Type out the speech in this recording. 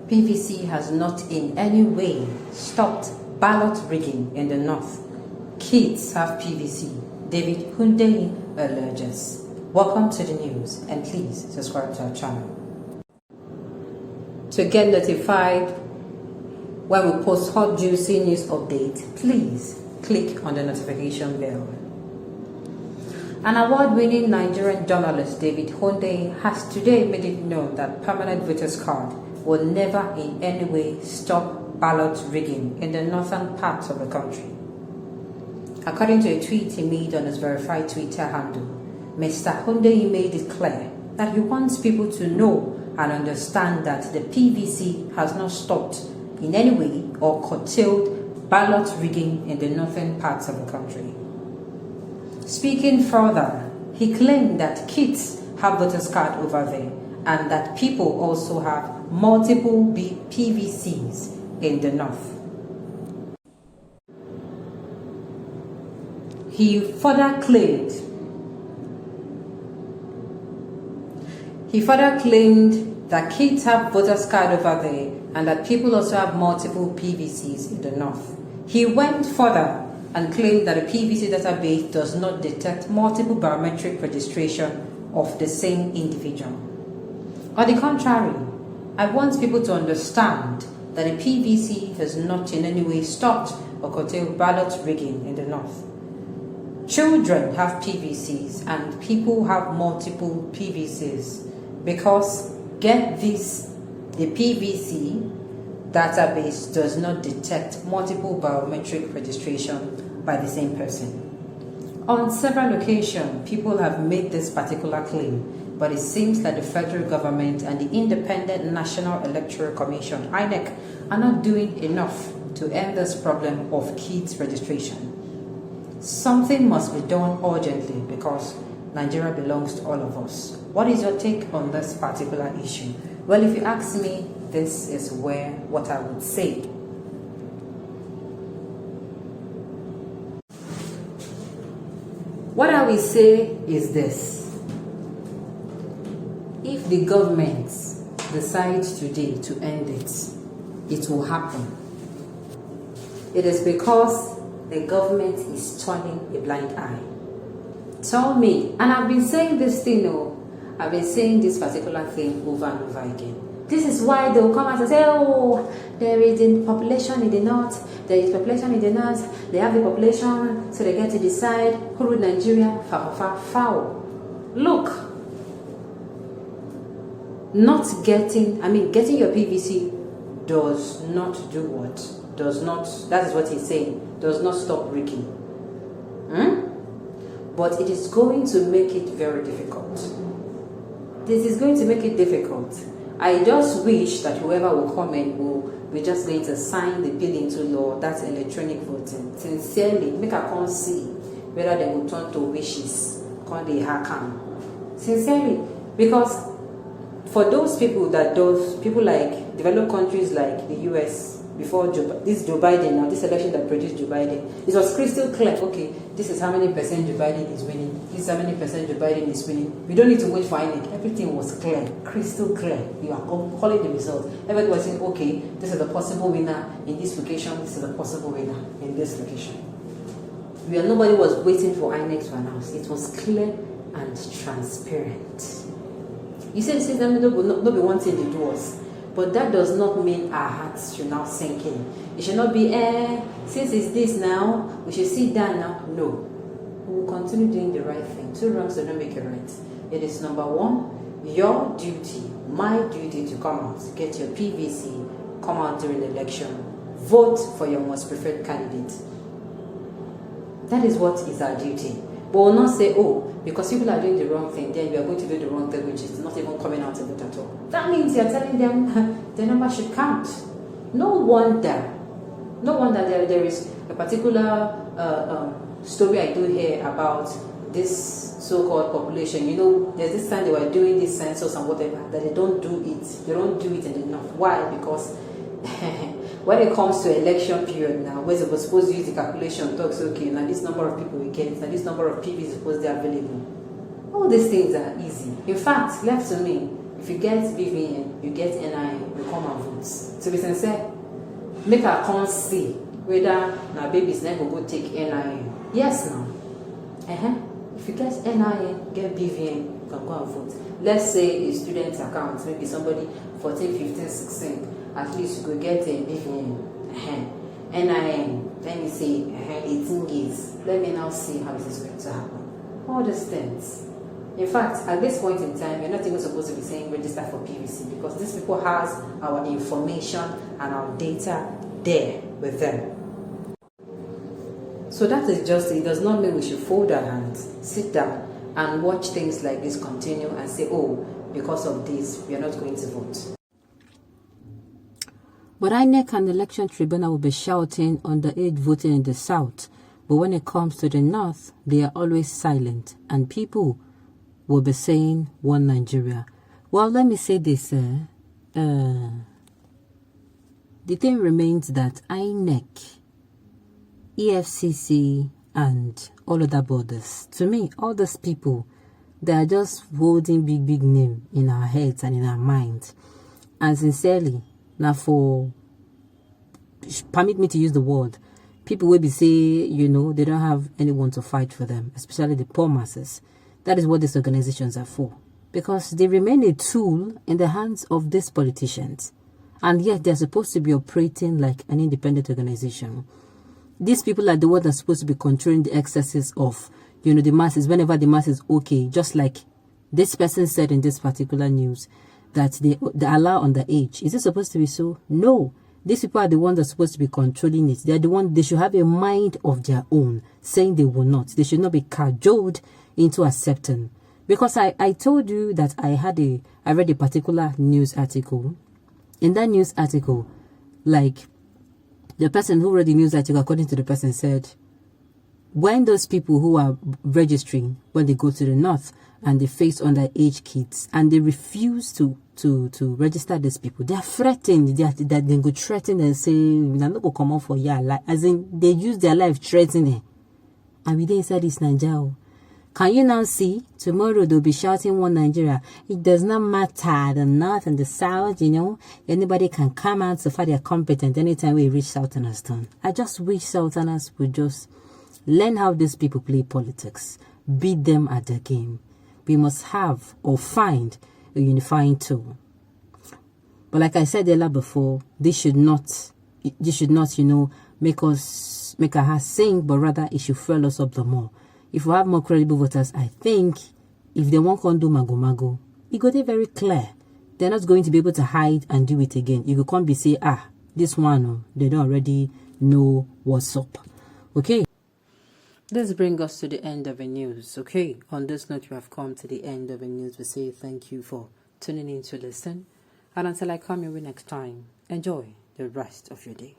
PVC has not in any way stopped ballot rigging in the north. Kids have PVC. David Hundeyin alleges. Welcome to the news and please subscribe to our channel. To get notified when we post hot juicy news updates, please click on the notification bell. An award-winning Nigerian journalist, David Hundeyin, has today made it known that permanent voters card will never in any way stop ballot rigging in the northern parts of the country. According to a tweet he made on his verified Twitter handle, Mr. Hundeyin made it clear that he wants people to know and understand that the PVC has not stopped in any way or curtailed ballot rigging in the northern parts of the country. Speaking further, he claimed that kids have voters card over there and that people also have multiple PVCs in the north. He further claimed that kids have voters card over there and that people also have multiple PVCs in the north. He went further and claimed that the PVC database does not detect multiple biometric registration of the same individual. On the contrary, I want people to understand that the PVC has not in any way stopped or curtailed ballot rigging in the north. Children have PVCs and people have multiple PVCs because, get this, the PVC database does not detect multiple biometric registration by the same person. On several occasions, people have made this particular claim, but it seems that the federal government and the Independent National Electoral Commission, INEC, are not doing enough to end this problem of kids registration. Something must be done urgently because Nigeria belongs to all of us. What is your take on this particular issue? Well, if you ask me, this is what I would say. What I will say is this. If the government decides today to end it, it will happen. It is because the government is turning a blind eye. Tell me, and I've been saying this thing, I've been saying this particular thing over and over again. This is why they'll come out and say, oh, there is a population in the north, there is population in the north, they have the population, so they get to decide who rule Nigeria, foul. Look, getting your PVC does not do what? That is what he's saying, does not stop rigging. But it is going to make it very difficult. This is going to make it difficult. I just wish that whoever will come in will be just going to sign the bill into law, that's electronic voting. Sincerely, make a come see whether they will turn to wishes, call the hackam. Sincerely, because for those people like developed countries like the US, before Joe Biden, now this election that produced Joe Biden, it was crystal clear. Okay, this is how many percent Joe Biden is winning. This is how many percent Joe Biden is winning. We don't need to wait for anything. Everything was clear, crystal clear. You are calling the results. Everybody was saying, okay, this is the possible winner in this location. This is the possible winner in this location. Nobody was waiting for INEC to announce. It was clear and transparent. You said them not be wanting to do us. But that does not mean our hearts should now sink in. It should not be, since it's this now, we should sit down now. No. We will continue doing the right thing. Two wrongs do not make a right. It is number one, your duty, my duty to come out, get your PVC, come out during the election, vote for your most preferred candidate. That is what is our duty. But we'll not say, oh, because people are doing the wrong thing, then we are going to do the wrong thing, which is not even coming out to vote at all. That means you're telling them the number should count. No wonder there is a particular story I do hear about this so-called population. You know, there's this time they were doing this census and whatever, that they don't do it. They don't do it enough. Why? Because when it comes to election period now, where they're supposed to use the calculation, talks okay, now this number of people we get, now this number of people is supposed to be available. All these things are easy. In fact, left to me, if you get BVN, you get NIN, you come and vote. To be sincere, make a con see whether na babies never go take NIN. Yes, now. If you get NIN, get BVN, you can go and vote. Let's say a student's account, maybe somebody 14, 15, 16, at least you go get a BVN. NIN, let me say 18 years. Let me now see how this is going to happen. All these things. In fact, at this point in time, you're not even supposed to be saying register for PVC because these people has our information and our data there with them. So that is just, it does not mean we should fold our hands, sit down and watch things like this continue and say, oh, because of this, we are not going to vote. But INEC and the Election Tribunal will be shouting underage voting in the South. But when it comes to the North, they are always silent. And people will be saying one Nigeria. Well, let me say this. The thing remains that INEC, EFCC, and all other borders, to me, all those people, they are just holding big name in our heads and in our minds. And sincerely, now for, permit me to use the word, people will be say, you know, they don't have anyone to fight for them, especially the poor masses. That is what these organizations are for. Because they remain a tool in the hands of these politicians. And yet they're supposed to be operating like an independent organization. These people are the ones that are supposed to be controlling the excesses of, you know, the masses, whenever the mass is okay. Just like this person said in this particular news, that they allow underage. Is it supposed to be so? No. These people are the ones that are supposed to be controlling it. They're the ones, they should have a mind of their own, saying they will not. They should not be cajoled into accepting. Because I told you that I read a particular news article. In that news article, like, the person who read the news article, according to the person, said, when those people who are registering, when they go to the North and they face underage kids and they refuse to register these people, they are threatened. They go threaten and say, "We're not going to come out for your life." As in, they use their life threatening. And we inside this Nigeria. Can you now see? Tomorrow they'll be shouting one Nigeria. It does not matter the North and the South, you know. Anybody can come out so far they're competent anytime we reach Southerners town. I just wish Southerners would just learn how these people play politics. Beat them at the game. We must have or find a unifying tool. But like I said earlier before, this should not, you know, make our hearts sing, but rather it should fuel us up the more. If we have more credible voters, I think if they won't do mago, it got it very clear. They're not going to be able to hide and do it again. You can't be say, this one, they don't already know what's up. Okay. This brings us to the end of the news. Okay. On this note, we have come to the end of the news. We say thank you for tuning in to listen. And until I come your way next time, enjoy the rest of your day.